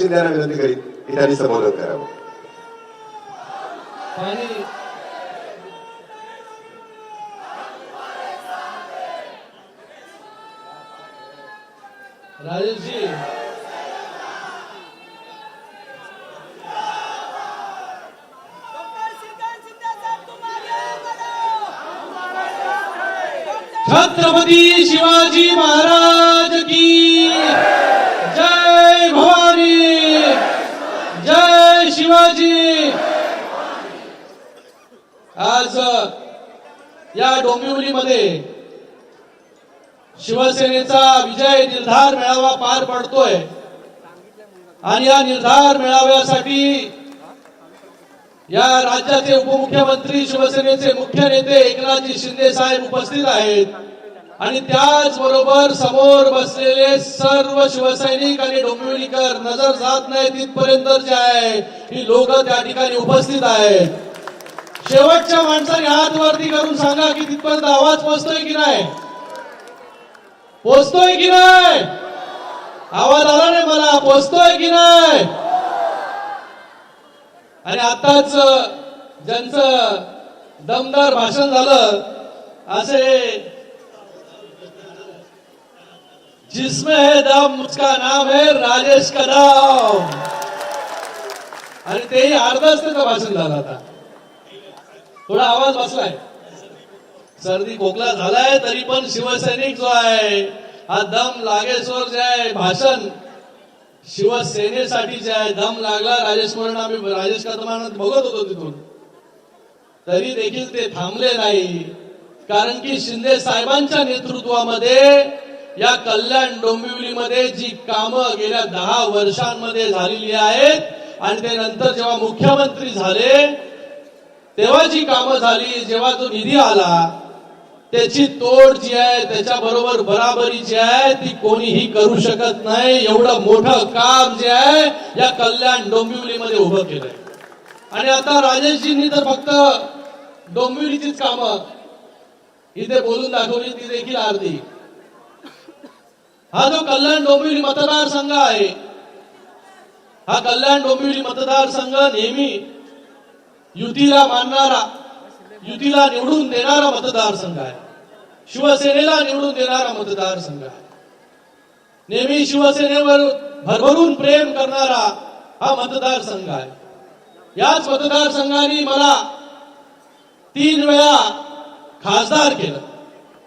शिंदेना विनंती करीत की त्यांनी संबोधन करावं. राजेशजी छत्रपती शिवाजी महाराज की जय भवानी, जय शिवाजी. आज या डोंबिवलीमध्ये शिवसेनेचा विजय निर्धार मेळावा पार पडतोय आणि या निर्धार मेळाव्यासाठी या राज्याचे उपमुख्यमंत्री शिवसेनेचे मुख्य नेते एकनाथजी शिंदे साहेब उपस्थित आहेत आणि त्याचबरोबर समोर बसलेले सर्व शिवसैनिक आणि डोंबिवलीकर नजर जात नाही तिथपर्यंत जे आहे ही लोक त्या ठिकाणी उपस्थित आहेत. शेवटच्या माणसाने हात वरती करून सांगा की तिथपर्यंत आवाज पोहोचतोय की नाही, पोहोचतोय की नाही, आवाज आला नाही मला, पोहोचतोय की नाही. आणि आताच ज्यांचं दमदार भाषण झालं असे जिसमें है दम उसका नाम है राजेश कदम, आणि तेही अर्धाच त्याचं भाषण झालं. आता थोडा आवाज बसलाय, सर्दी खोकला झालाय तरी पण शिवसैनिक जो आहे हा दम लागेसोर जे आहे भाषण शिवसेनेसाठी जे आहे दम लागला. राजेश म्हणून आम्ही राजेश कदमांना बघत होतो तिथून, तरी देखील ते थांबले नाही. कारण की शिंदे साहेबांच्या नेतृत्वामध्ये या कल्याण डोंबिवलीमध्ये जी कामं गेल्या 10 वर्षांमध्ये झालेली आहेत आणि ते नंतर जेव्हा मुख्यमंत्री झाले तेव्हा जी कामं झाली, जेव्हा तो निधी आला त्याची तोड जी आहे त्याच्याबरोबर बराबरी जी आहे ती कोणीही करू शकत नाही. एवढं मोठं काम जे आहे या कल्याण डोंबिवलीमध्ये उभं केलंय. आणि आता राजेशजींनी तर फक्त डोंबिवलीचीच कामं इथे बोलून दाखवली, ती देखील अर्धी. हा जो कल्याण डोंबिवली मतदारसंघ आहे, हा कल्याण डोंबिवली मतदारसंघ नेहमी युतीला मानणारा, युतीला निवडून देणारा मतदारसंघ आहे, शिवसेनेला निवडून देणारा मतदारसंघ आहे, नेहमी शिवसेनेवर भरभरून प्रेम करणारा हा मतदारसंघ आहे. याच मतदारसंघाने मला 3 वेळा खासदार केलं,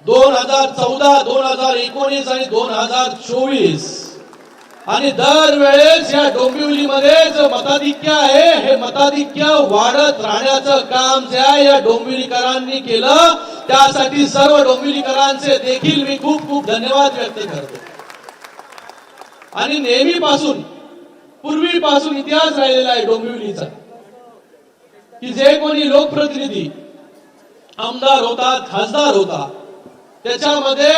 2014, 2019 आणि 2024. आणि दरवेळेस या डोंबिवलीमध्ये जो मताधिक्य आहे हे मताधिक्य वाढत राहण्याचं काम जे आहे या डोंबिवलीकरांनी केलं. त्यासाठी सर्व डोंबिवलीकरांचे देखील मी खूप खूप धन्यवाद व्यक्त करतो. आणि नेहमीपासून पूर्वीपासून इतिहास राहिलेला आहे डोंबिवलीचा की जे कोणी लोकप्रतिनिधी आमदार होता, खासदार होता, त्याच्यामध्ये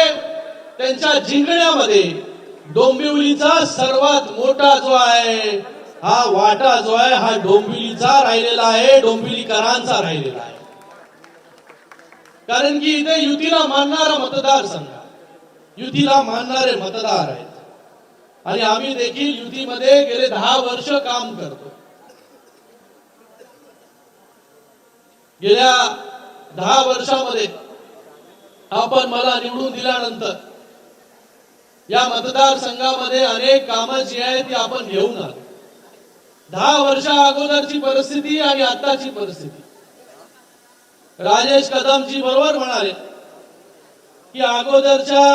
त्यांच्या जिंकण्यामध्ये डोंबिवलीचा सर्वात मोठा जो आहे हा वाटा जो आहे हा डोंबिवलीचा राहिलेला आहे, डोंबिवलीकरांचा राहिलेला आहे. कारण की इथे युतीला मानणारा मतदारसंघ, युतीला मानणारे मतदार आहेत आणि आम्ही देखील युतीमध्ये गेले 10 वर्ष काम करतो. गेल्या 10 वर्षामध्ये आपण मला निवडून दिल्यानंतर या मतदारसंघामध्ये अनेक कामं जी आहेत ती आपण घेऊन आलो. 10 वर्षा अगोदरची परिस्थिती आणि आताची परिस्थिती. राजेश कदमजी बरोबर म्हणाले की अगोदरच्या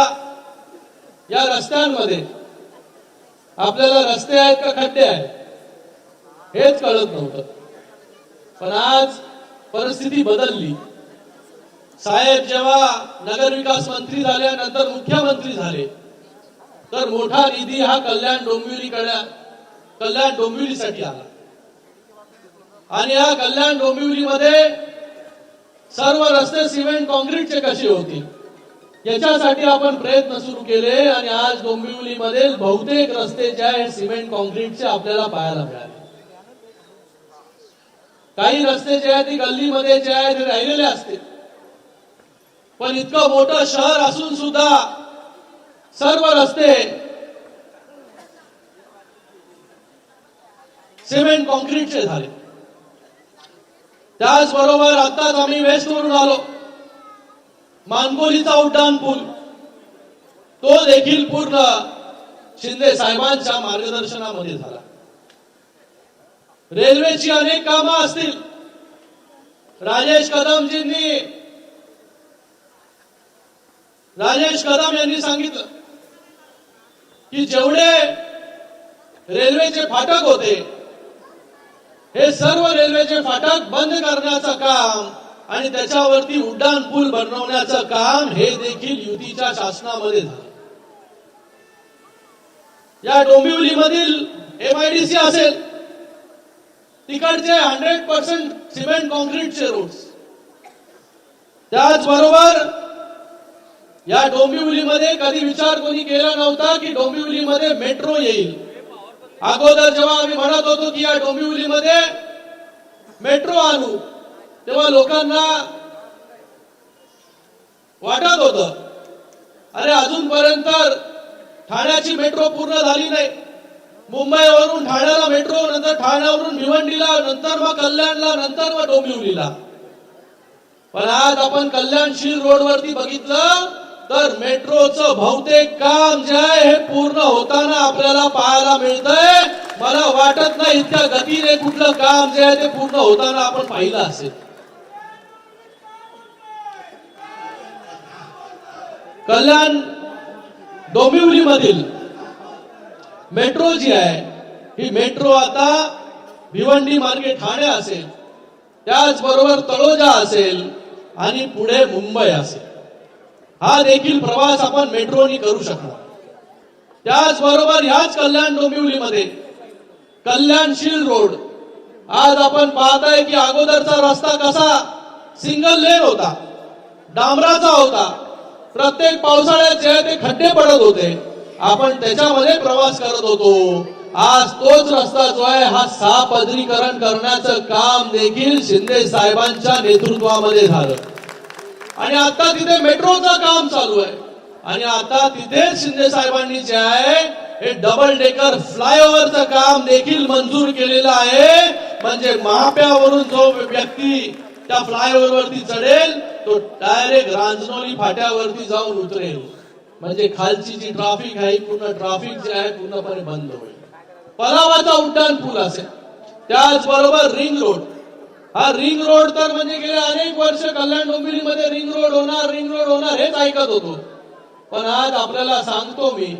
या रस्त्यांमध्ये आपल्याला रस्ते आहेत का खड्डे आहेत हेच कळत नव्हतं. पण आज परिस्थिती बदलली. साहेब जेव्हा नगरविकास मंत्री झाल्यानंतर मुख्यमंत्री झाले तर मोठा निधी हा कल्याण डोंबिवलीसाठी आला. आणि या कल्याण डोंबिवलीमध्ये सर्व रस्ते सिमेंट कॉन्क्रीटचे कसे होतील याच्यासाठी आपण प्रयत्न सुरू केले आणि आज डोंबिवलीमध्ये बहुतेक रस्ते जे आहेत सिमेंट कॉन्क्रीटचे आपल्याला पाहायला मिळाले. काही रस्ते जे आहेत गल्लीमध्ये जे आहेत ते राहिलेले असते. पण इतकं मोठं शहर असून सुद्धा सर्व रस्ते सिमेंट कॉन्क्रीटचे झाले. त्याचबरोबर आताच आम्ही वेस्टवरून आलो, मानकोलीचा उड्डाण पूल तो देखील पूर्ण शिंदे साहेबांच्या मार्गदर्शनामध्ये झाला. रेल्वेची अनेक कामं असतील, राजेश कदम यांनी सांगितलं की जेवढे रेल्वेचे फाटक होते हे सर्व रेल्वेचे फाटक बंद करण्याचं काम आणि त्याच्यावरती उड्डाण पूल बनवण्याचं काम हे देखील युतीच्या शासनामध्ये झालं. या डोंबिवलीमधील MIDC असेल, तिकडचे 100% सिमेंट कॉन्क्रीटचे रोड्स, त्याचबरोबर या डोंबिवलीमध्ये कधी विचार कोणी केला नव्हता की डोंबिवलीमध्ये मेट्रो येईल. अगोदर जेव्हा आम्ही म्हणत होतो की या डोंबिवलीमध्ये मेट्रो आणू, तेव्हा लोकांना वाटत होतं अरे अजूनपर्यंत ठाण्याची मेट्रो पूर्ण झाली नाही. मुंबईवरून ठाण्याला मेट्रो, नंतर ठाण्यावरून भिवंडीला, नंतर मग कल्याणला, नंतर मग डोंबिवलीला. पण आज आपण कल्याणशील रोडवरती बघितलं तर मेट्रोचं बहुतेक काम जे आहे हे पूर्ण होताना आपल्याला पाहायला मिळतंय. मला वाटत नाही इतक्या गतीने कुठलं काम जे आहे ते पूर्ण होताना आपण पाहिलं असेल. कल्याण डोंबिवली मधील मेट्रो जी आहे ही मेट्रो आता भिवंडी मार्गे ठाणे असेल, त्याचबरोबर तळोजा असेल आणि पुढे मुंबई असेल. हा देखील प्रवास आपण मेट्रोनी करू शकणार. त्याचबरोबर ह्याच कल्याण डोंबिवलीमध्ये कल्याणशील रोड आज आपण पाहताय की अगोदरचा रस्ता कसा सिंगल लेन होता, डांबराचा होता. प्रत्येक पावसाळ्यात जे ते खड्डे पडत होते, आपण त्याच्यामध्ये प्रवास करत होतो. आज तोच रस्ता जो आहे हा सहापदरीकरण करण्याचं काम देखील शिंदे साहेबांच्या नेतृत्वामध्ये झालं आणि आता तिथे मेट्रोचं काम चालू आहे. आणि आता तिथेच शिंदे साहेबांनी जे आहे हे डबल डेकर फ्लायओव्हरचं काम देखील मंजूर केलेलं आहे. म्हणजे महाप्यावरून जो व्यक्ती त्या फ्लायओव्हर वरती चढेल तो डायरेक्ट रांजनोली फाट्यावरती जाऊन उतरेल. म्हणजे खालची जी ट्रॅफिक आहे पूर्ण ट्रॅफिक जे आहे पूर्णपणे बंद होईल. पलावाचा उड्डाण पूल असेल, त्याचबरोबर रिंग रोड. हा रिंग रोड तर म्हणजे गेले अनेक वर्ष कल्याण डोंबिवलीमध्ये रिंग रोड होणार हेच ऐकत होतो. पण आज आपल्याला सांगतो मी,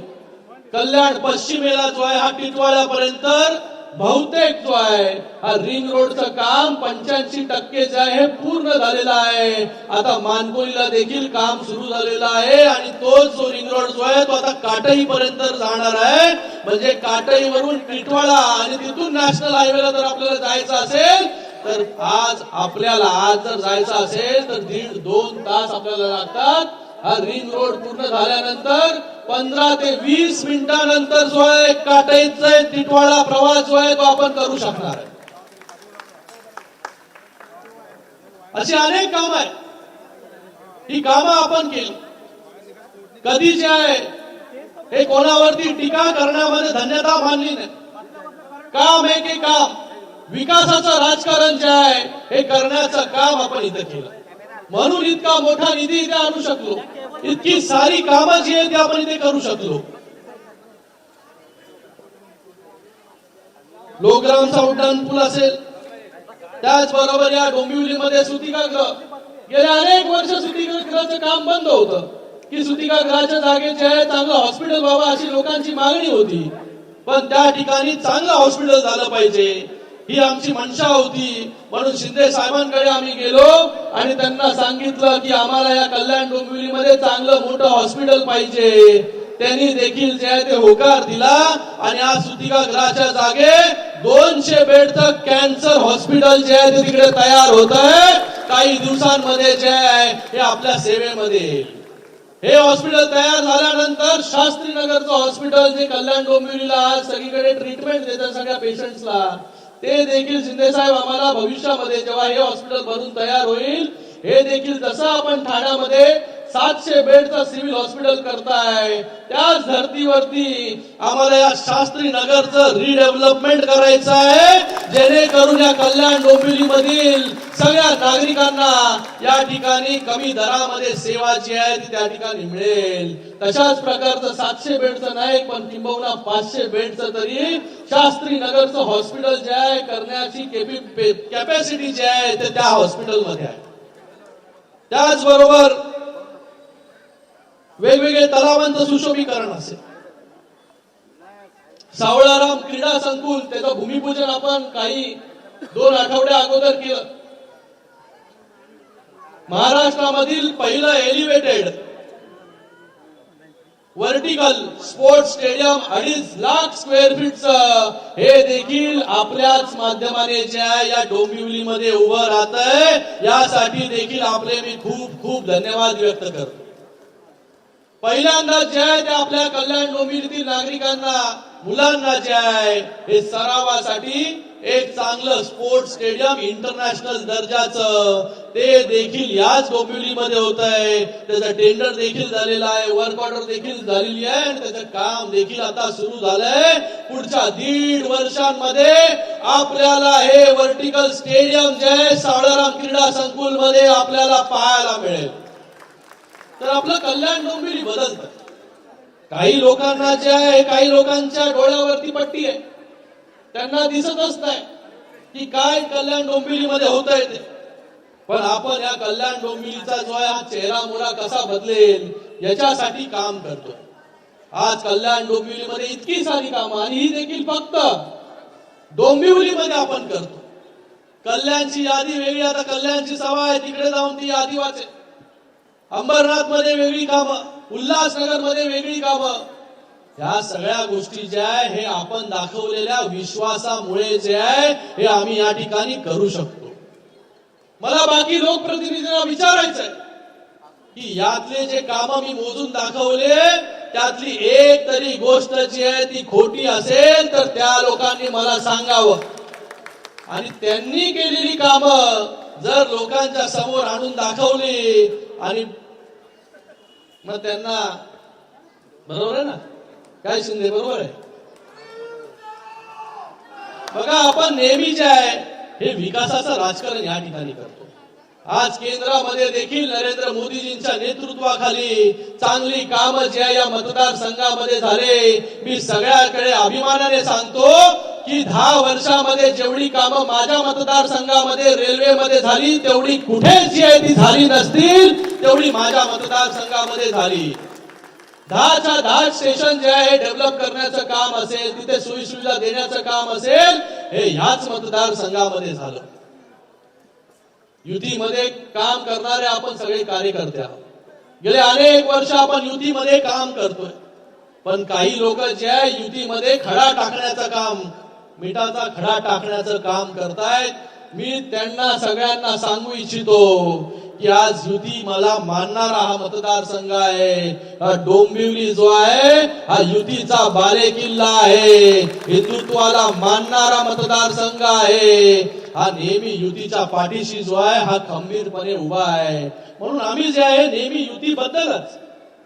कल्याण पश्चिमेला जो आहे हा टिटवाळ्यापर्यंत बहुतेक जो आहे हा रिंग रोडचं काम 85% जे आहे पूर्ण झालेलं आहे. आता मानकोलीला देखील काम सुरू झालेलं आहे आणि तोच जो रिंग रोड जो आहे तो आता काटई पर्यंत जाणार आहे. म्हणजे काटईवरून टिटवाळा आणि तिथून नॅशनल हायवेला जर आपल्याला जायचं असेल तर आज जर जायचं असेल तर 1.5-2 तास आपल्याला लागतात. हा रिंग रोड पूर्ण झाल्यानंतर 15 ते 20 मिनिटांनंतर जो आहे काटईचा टिटवाळा प्रवास जो आहे तो आपण करू शकणार आहे. अशी अनेक कामं आहेत, ही कामं आपण केली. कधी जे आहे हे कोणावरती टीका करण्यामध्ये धन्यता मानली नाही. काम आहे की काम, विकासाचं राजकारण जे आहे हे करण्याचं काम आपण इथं केलं. म्हणून इतका मोठा निधी इथे आणू शकलो, इतकी सारी कामं जी आहेत ती आपण इथे करू शकलो. लोकरामचा उड्डाण पूल असेल, त्याचबरोबर या डोंबिवलीमध्ये सुतिकागृह, गेले अनेक वर्ष सुतिकागृहाचं काम बंद होतं की सुतिकागृहाच्या जागेचे आहे चांगलं हॉस्पिटल व्हावं अशी लोकांची मागणी होती. पण त्या ठिकाणी चांगलं हॉस्पिटल झालं पाहिजे ही आमची मनशा होती. म्हणून शिंदे साहेबांकडे आम्ही गेलो आणि त्यांना सांगितलं की आम्हाला या कल्याण डोंबिवलीमध्ये चांगलं मोठं हॉस्पिटल पाहिजे. त्यांनी देखील जे आहे ते होकार दिला आणि आज सुतिकागृहाच्या जागे 200 बेडचं कॅन्सर हॉस्पिटल जे आहे ते तिकडे तयार होत आहे. काही दिवसांमध्ये जे आहे हे आपल्या सेवेमध्ये येईल. हे हॉस्पिटल तयार झाल्यानंतर शास्त्रीनगरचं हॉस्पिटल जे कल्याण डोंबिवलीला आज सगळीकडे ट्रीटमेंट देतात सगळ्या पेशंट्सला, ते देखील शिंदे साहेब आम्हाला भविष्यामध्ये जेव्हा हे हॉस्पिटल बनून तयार होईल हे देखील जसं आपण ठाण्यामध्ये 700 बेडचं सिव्हिल हॉस्पिटल करताय त्याच धर्तीवरती आम्हाला या शास्त्री नगरचं रिडेव्हलपमेंट करायचं आहे जेणेकरून या कल्याण डोंबिवलीमधील सगळ्या नागरिकांना या ठिकाणी कमी दरामध्ये सेवा जी आहे ती त्या ठिकाणी मिळेल. तशाच प्रकारचं 700 बेडचं नाही पण किंबहुना 500 बेडचं तरी शास्त्री नगरचं हॉस्पिटल जे आहे करण्याची कॅपॅसिटी जी आहे ते त्या हॉस्पिटलमध्ये आहे. त्याचबरोबर वेगवेगळे तलावांचं सुशोभीकरण असेल, सावळाराम क्रीडा संकुल त्याचं भूमिपूजन आपण काही 2 आठवड्या अगोदर केलं. महाराष्ट्रामधील पहिलं elevated vertical sports stadium 2.5 lakh square फीटचं हे देखील आपल्याच माध्यमाने जे आहे या डोंबिवलीमध्ये उभं राहतंय. यासाठी देखील आपले मी खूप खूप धन्यवाद व्यक्त करतो. पहिल्यांदा जे आहे ते आपल्या कल्याण डोंबिवलीतील नागरिकांना, मुलांना जे आहे हे सरावासाठी एक चांगलं स्पोर्ट्स स्टेडियम इंटरनॅशनल दर्जाचं ते देखील याच डोंबिवलीमध्ये होत आहे. त्याचं टेंडर देखील झालेलं आहे, वर्क ऑर्डर देखील झालेली आहे आणि त्याचं काम देखील आता सुरू झालंय. पुढच्या 1.5 वर्षांमध्ये आपल्याला हे वर्टिकल स्टेडियम जे आहे सावळाराम क्रीडा संकुल मध्ये आपल्याला पाहायला मिळेल. तर आपलं कल्याण डोंबिवली बदलतं. काही लोकांना जे आहे, काही लोकांच्या डोळ्यावरती पट्टी आहे, त्यांना दिसतच नाही की काय कल्याण डोंबिवलीमध्ये होतंय ते. पण आपण या कल्याण डोंबिवलीचा जो आहे हा चेहरा मोहरा कसा बदलेल याच्यासाठी काम करतो. आज कल्याण डोंबिवलीमध्ये इतकी सारी कामं आणि ही देखील फक्त डोंबिवलीमध्ये आपण करतो. कल्याणची यादी वेगळी, आता कल्याणची सभा आहे तिकडे जाऊन ती यादी वाचेल. अंबरनाथ मध्ये वेगळी कामं, उल्हासनगर मध्ये वेगळी कामं. या सगळ्या गोष्टी ज्या आहे हे आपण दाखवलेल्या विश्वासामुळे जे आहे हे आम्ही या ठिकाणी करू शकतो. मला बाकी लोकप्रतिनिधींना विचारायचंय की यातले जे कामं मी मोजून दाखवले त्यातली एक तरी गोष्ट जी आहे ती खोटी असेल तर त्या लोकांनी मला सांगावं. आणि त्यांनी केलेली कामं जर लोकांच्या समोर आणून दाखवली आणि मग त्यांना, बरोबर आहे ना काय शिंदे, बरोबर आहे. बघा आपण नेहमी जे आहे हे विकासाचं राजकारण या ठिकाणी करतो. आज केंद्रामध्ये देखील नरेंद्र मोदीजींच्या नेतृत्वाखाली चांगली कामं जे आहे या मतदारसंघामध्ये झाले. मी सगळ्याकडे अभिमानाने सांगतो की 10 वर्षामध्ये जेवढी कामं माझ्या मतदारसंघामध्ये रेल्वेमध्ये झाली तेवढी कुठे जी आहे ती झाली नसतील तेवढी माझ्या मतदारसंघामध्ये झाली. 10च्या 10 स्टेशन जे आहे डेव्हलप करण्याचं काम असेल, तिथे सोयीसुविधा देण्याचं काम असेल, हे ह्याच मतदारसंघामध्ये झालं. युतीमध्ये काम करणारे आपण सगळे कार्यकर्ते आहोत. गेले अनेक वर्ष आपण युतीमध्ये काम करतोय. पण काही लोक जे आहे युतीमध्ये खडा टाकण्याचं काम, मिठाचा खडा टाकण्याचं काम करतायत. मी त्यांना सगळ्यांना सांगू इच्छितो की आज युती मला मानणारा हा मतदारसंघ आहे. हा डोंबिवली जो आहे हा युतीचा बालेकिल्ला आहे, हिंदुत्वाला मानणारा मतदारसंघ आहे. हा नेहमी युतीच्या पाठीशी जो आहे हा खंबीरपणे उभा आहे. म्हणून आम्ही जे आहे नेहमी युतीबद्दलच,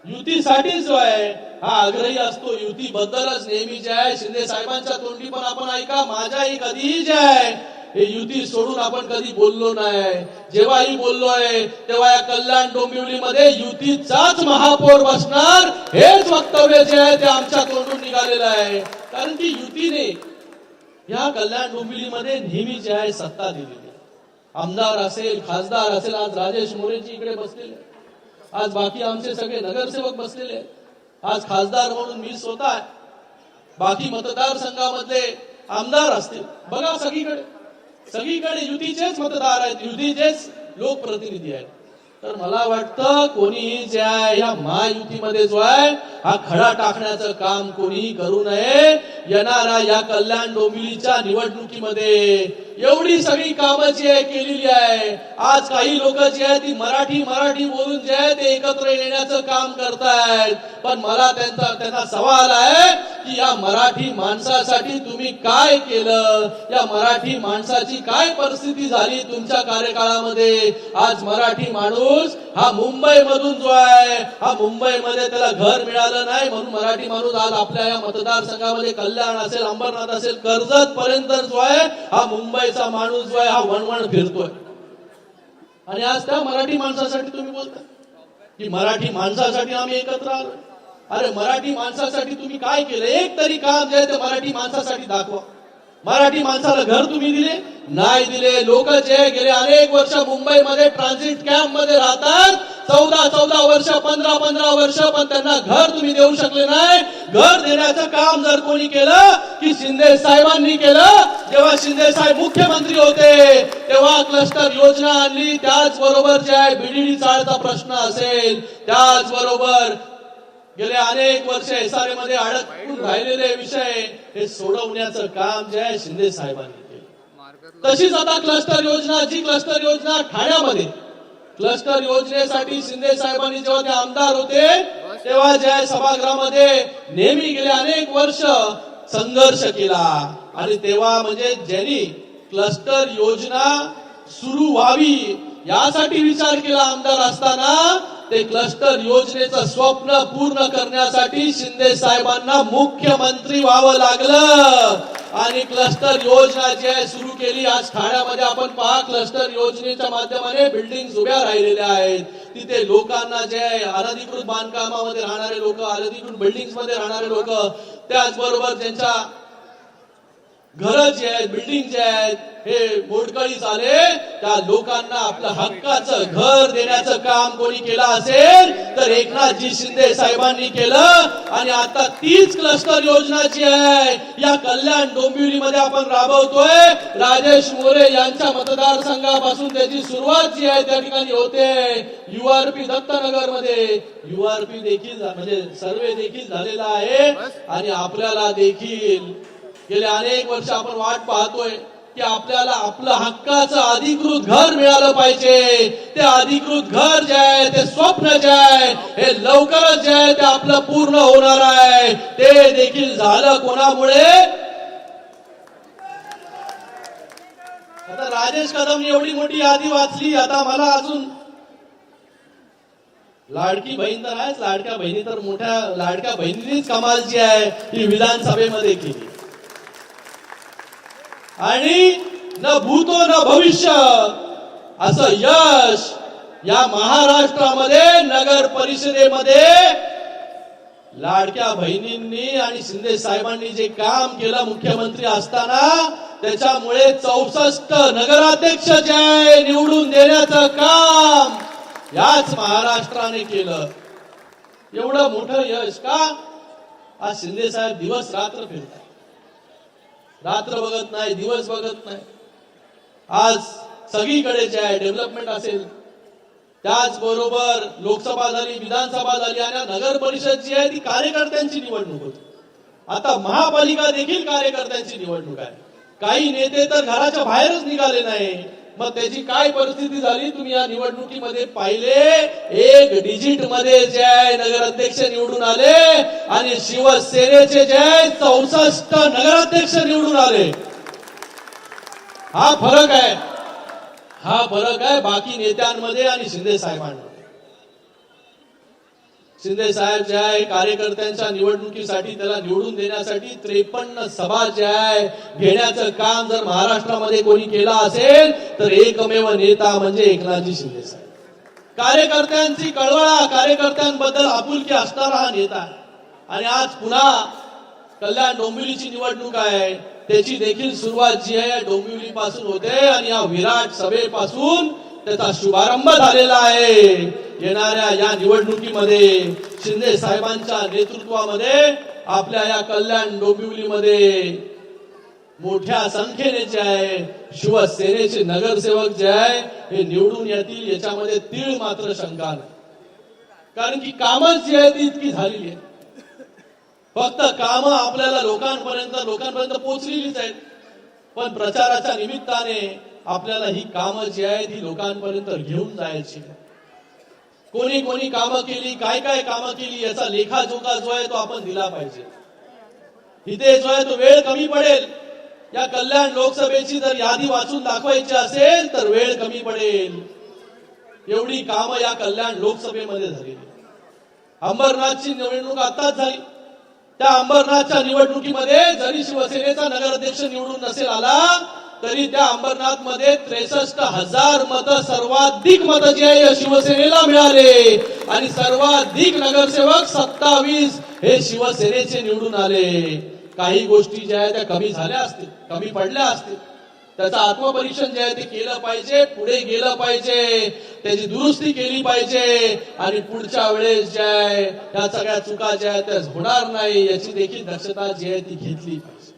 युतीसाठी जो आहे हा आग्रही असतो. युतीबद्दलच नेहमी जे आहे शिंदे साहेबांच्या तोंडी पण आपण ऐका, माझ्याही कधीही जे आहे हे युती सोडून आपण कधी बोललो नाही. जेव्हाही बोललोय तेव्हा या कल्याण डोंबिवलीमध्ये युतीचाच महापौर बसणार हेच वक्तव्य जे आहे ते आमच्या तोंडून निघालेलं आहे. कारण की युतीने या कल्याण डोंबिवलीमध्ये नेहमी जे आहे सत्ता दिलेली. आमदार असेल, खासदार असेल, आज राजेश मोरेजी इकडे बसलेले, आज बाकी आमचे सगळे नगरसेवक बसलेले, आज खासदार म्हणून मी स्वतः आहे, बाकी मतदारसंघामधले आमदार असतील. बघा सगळीकडे युतीचेच मतदार आहेत, युतीचेच लोकप्रतिनिधी आहेत. तर मला वाटतं कोणीही जे आहे या महायुतीमध्ये जो आहे हा खडा टाकण्याचं काम कोणीही करू नये. येणाऱ्या या कल्याण डोंबिवलीच्या निवडणुकीमध्ये एवढी सगळी कामं जी आहे केलेली आहे. आज काही लोक जी आहे ती मराठी बोलून जे आहे ते एकत्र येण्याचं काम करतायत. पण मला त्यांचा सवाल आहे की या मराठी माणसासाठी तुम्ही काय केलं, या मराठी माणसाची काय परिस्थिती झाली तुमच्या कार्यकाळामध्ये. आज मराठी माणूस माणूस हा मुंबई मधून जो आहे, हा मुंबईमध्ये त्याला घर मिळालं नाही म्हणून मराठी माणूस आज आपल्या या मतदारसंघामध्ये कल्याण असेल, अंबरनाथ असेल, कर्जत पर्यंत जो आहे हा मुंबईचा माणूस जो आहे हा वणवण फिरतोय. आणि आज त्या मराठी माणसासाठी तुम्ही बोलता की मराठी माणसासाठी आम्ही एकत्र आलो. अरे मराठी माणसासाठी तुम्ही काय केलं? एक तरी काम जे आहे ते मराठी माणसासाठी दाखवा. मराठी माणसाला घर तुम्ही दिले नाही दिले. लोक जे गेले अनेक वर्ष मुंबईमध्ये ट्रान्झिट कॅम्प मध्ये राहतात, 14 वर्ष, 15 वर्ष, पण त्यांना घर तुम्ही देऊ शकले नाही. घर देण्याचं काम जर कोणी केलं की शिंदे साहेबांनी केलं. जेव्हा शिंदे साहेब मुख्यमंत्री होते तेव्हा क्लस्टर योजना आणली. त्याचबरोबर जे आहे बीडीडी चाळचा प्रश्न असेल, त्याचबरोबर गेले अनेक वर्ष एसआरए मध्ये अडकून राहिलेले विषय हे सोडवण्याचं काम जे आहे शिंदे साहेबांनी केलं. तशीच आता क्लस्टर योजना, जी क्लस्टर योजना ठाण्यामध्ये, क्लस्टर योजनेसाठी शिंदे साहेबांनी जेव्हा ते आमदार होते तेव्हा जे आहे सभागृहामध्ये नेहमी गेले अनेक वर्ष संघर्ष केला. आणि तेव्हा म्हणजे ज्यांनी क्लस्टर योजना सुरू व्हावी यासाठी विचार केला आमदार असताना, ते क्लस्टर योजनेचं स्वप्न पूर्ण करण्यासाठी शिंदे साहेबांना मुख्यमंत्री व्हावं लागलं. आणि क्लस्टर योजना जी आहे सुरू केली. आज ठाण्यामध्ये आपण पहा, क्लस्टर योजनेच्या माध्यमाने बिल्डिंग उभ्या राहिलेल्या आहेत. तिथे लोकांना जे आहे अनधिकृत बांधकामामध्ये राहणारे लोक, अनधिकृत बिल्डिंग मध्ये राहणारे लोक, त्याचबरोबर ज्यांच्या घर जे आहेत, बिल्डिंग जे आहेत हे मोडकळीस आले, त्या लोकांना आपलं हक्काचं घर देण्याचं काम कोणी केलं असेल तर एकनाथजी शिंदे साहेबांनी केलं. आणि आता तीच क्लस्टर योजना जी आहे या कल्याण डोंबिवलीमध्ये आपण राबवतोय. राजेश मोरे यांच्या मतदारसंघापासून त्याची सुरुवात जी आहे त्या ठिकाणी होते. युआरपी दत्तनगर मध्ये युआरपी देखील म्हणजे सर्वे देखील झालेला आहे. आणि आपल्याला देखील गेले अनेक वर्ष आपण वाट पाहतोय की आपल्याला आपलं हक्काचं अधिकृत घर मिळालं पाहिजे. ते अधिकृत घर जे आहे, ते स्वप्न जे आहे हे लवकरच जे आहे ते आपलं पूर्ण होणार आहे. ते देखील झालं कोणामुळे? आता राजेश कदमनी एवढी मोठी यादी वाचली. आता मला अजून लाडकी बहीण तर आहेच, लाडक्या बहिणी तर मोठ्या लाडक्या बहिणींनीच कमाल जी आहे ती विधानसभेमध्ये केली. आणि न भूतो न भविष्य असं यश या महाराष्ट्रामध्ये नगर परिषदेमध्ये लाडक्या बहिणींनी आणि शिंदे साहेबांनी जे काम केलं मुख्यमंत्री असताना, त्याच्यामुळे 64 नगराध्यक्ष जे आहे निवडून देण्याचं काम याच महाराष्ट्राने केलं. एवढं मोठं यश का? आज शिंदे साहेब दिवस रात्र फिरतात. रात्र बघत नाही, दिवस बघत नाही. आज सगळीकडे जे आहे डेव्हलपमेंट असेल, त्याचबरोबर लोकसभा झाली, विधानसभा झाली, आणि नगर परिषद जी आहे ती कार्यकर्त्यांची निवडणूक होती. आता महापालिका देखील कार्यकर्त्यांची निवडणूक आहे. काही नेते तर घराच्या बाहेरच निघाले नाही. मग त्याची काय परिस्थिती झाली तुम्ही या निवडणुकीमध्ये पाहिले. 1 डिजिट मध्ये जे आहे नगराध्यक्ष निवडून आले आणि शिवसेनेचे जे आहे 64 नगराध्यक्ष निवडून आले. हा फरक आहे, हा फरक आहे बाकी नेत्यांमध्ये आणि शिंदे साहेबांमध्ये. शिंदे साहेब जे आहे कार्यकर्त्यांच्या निवडणुकीसाठी, त्याला निवडून देण्यासाठी 53 सभा जे आहे घेण्याचं काम जर महाराष्ट्रामध्ये कोणी केलं असेल तर एकमेव नेता म्हणजे एकनाथजी शिंदे साहेब. कार्यकर्त्यांची कळवळा, कार्यकर्त्यांबद्दल आपुलकी असणारा हा नेता आहे. आणि आज पुन्हा कल्याण डोंबिवलीची निवडणूक आहे, त्याची देखील सुरुवात जी आहे डोंबिवली पासून होते. आणि या विराट सभेपासून त्याचा शुभारंभ झालेला आहे. येणाऱ्या या निवडणुकीमध्ये शिंदे साहेबांच्या नेतृत्वामध्ये आपल्या या कल्याण डोंबिवलीमध्ये मोठ्या संख्येने जे आहे शिवसेनेचे नगरसेवक जे आहे हे निवडून येतील, याच्यामध्ये तीळ मात्र शंका नाही. कारण की कामच जी आहे ती इतकी झालेली आहे. फक्त कामं आपल्याला लोकांपर्यंत पोहोचलेलीच आहेत, पण प्रचाराच्या निमित्ताने आपल्याला ही कामं जी आहे ती लोकांपर्यंत घेऊन जायची. कोणी कोणी कामं केली, काय काय कामं केली याचा लेखाजोखा जो आहे तो आपण दिला पाहिजे. इथे जो आहे तो वेळ कमी पडेल. या कल्याण लोकसभेची जर यादी वाचून दाखवायची असेल तर वेळ कमी पडेल. एवढी कामं या कल्याण लोकसभेमध्ये झालेली. अंबरनाथची निवडणूक आताच झाली. त्या अंबरनाथच्या निवडणुकीमध्ये जरी शिवसेनेचा नगराध्यक्ष निवडून नसेल आला तरी त्या अंबरनाथ मध्ये 63,000 मतं, सर्वाधिक मतं जी आहे शिवसेनेला मिळाले आणि सर्वाधिक नगरसेवक 27 हे शिवसेनेचे निवडून आले. काही गोष्टी ज्या आहेत त्या कमी झाल्या असतील, कमी पडल्या असतील, त्याचं आत्मपरीक्षण जे आहे ते केलं पाहिजे, पुढे गेलं पाहिजे, त्याची दुरुस्ती केली पाहिजे आणि पुढच्या वेळेस जे आहे त्या सगळ्या चुका ज्या आहेत त्या होणार नाही याची देखील दक्षता जी आहे ती घेतली पाहिजे.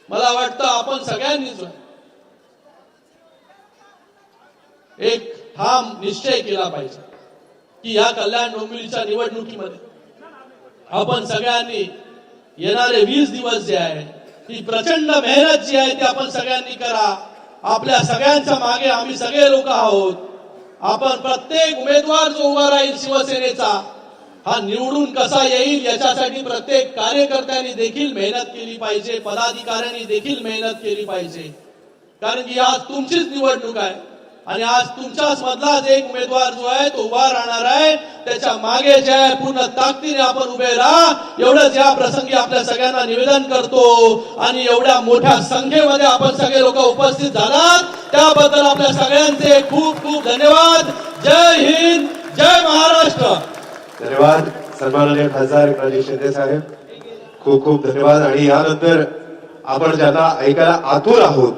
मला वाटतं आपण सगळ्यांनीच एक ठाम निश्चय केला पाहिजे की या कल्याण डोंबिवलीच्या निवडणुकीमध्ये आपण सगळ्यांनी येणारे 20 दिवस जे आहे ही प्रचंड मेहनत जी आहे ती आपण सगळ्यांनी करा. आपल्या सगळ्यांच्या मागे आम्ही सगळे लोक आहोत. आपण प्रत्येक उमेदवार जो उभा राहील शिवसेनेचा हा निवडून कसा येईल याच्यासाठी प्रत्येक कार्यकर्त्यांनी देखील मेहनत केली पाहिजे, पदाधिकाऱ्यांनी देखील मेहनत केली पाहिजे. कारण की आज तुमचीच निवडणूक आहे आणि आज तुमच्याच मधला एक उमेदवार जो आहे तो उभा राहणार आहे. त्याच्या मागे जे आहे पूर्ण ताकदीने आपण उभे राहा एवढंच या प्रसंगी आपल्या सगळ्यांना निवेदन करतो. आणि एवढ्या मोठ्या संख्येमध्ये आपण सगळे लोक उपस्थित झालात त्याबद्दल आपल्या सगळ्यांचे खूप खूप धन्यवाद. जय हिंद, जय महाराष्ट्र. धन्यवाद सन्माननीय खासदार एकनाथजी शिंदे साहेब, खूप खूप धन्यवाद. आणि यानंतर आपण ज्यांना ऐकायला आतुर आहोत,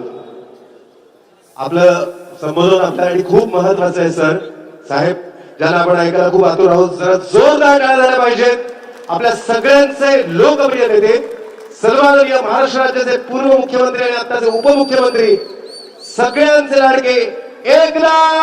आपलं संबोधन आपल्यासाठी खूप महत्वाचं आहे. सर साहेब ज्यांना आपण ऐकायला खूप आतुर आहोत, जरा जोरदार टाळ्या झाल्या पाहिजेत. आपल्या सगळ्यांचे लोकप्रिय नेते, सन्माननीय महाराष्ट्र राज्याचे पूर्व मुख्यमंत्री आणि आताचे उपमुख्यमंत्री, सगळ्यांचे लाडके एकनाथ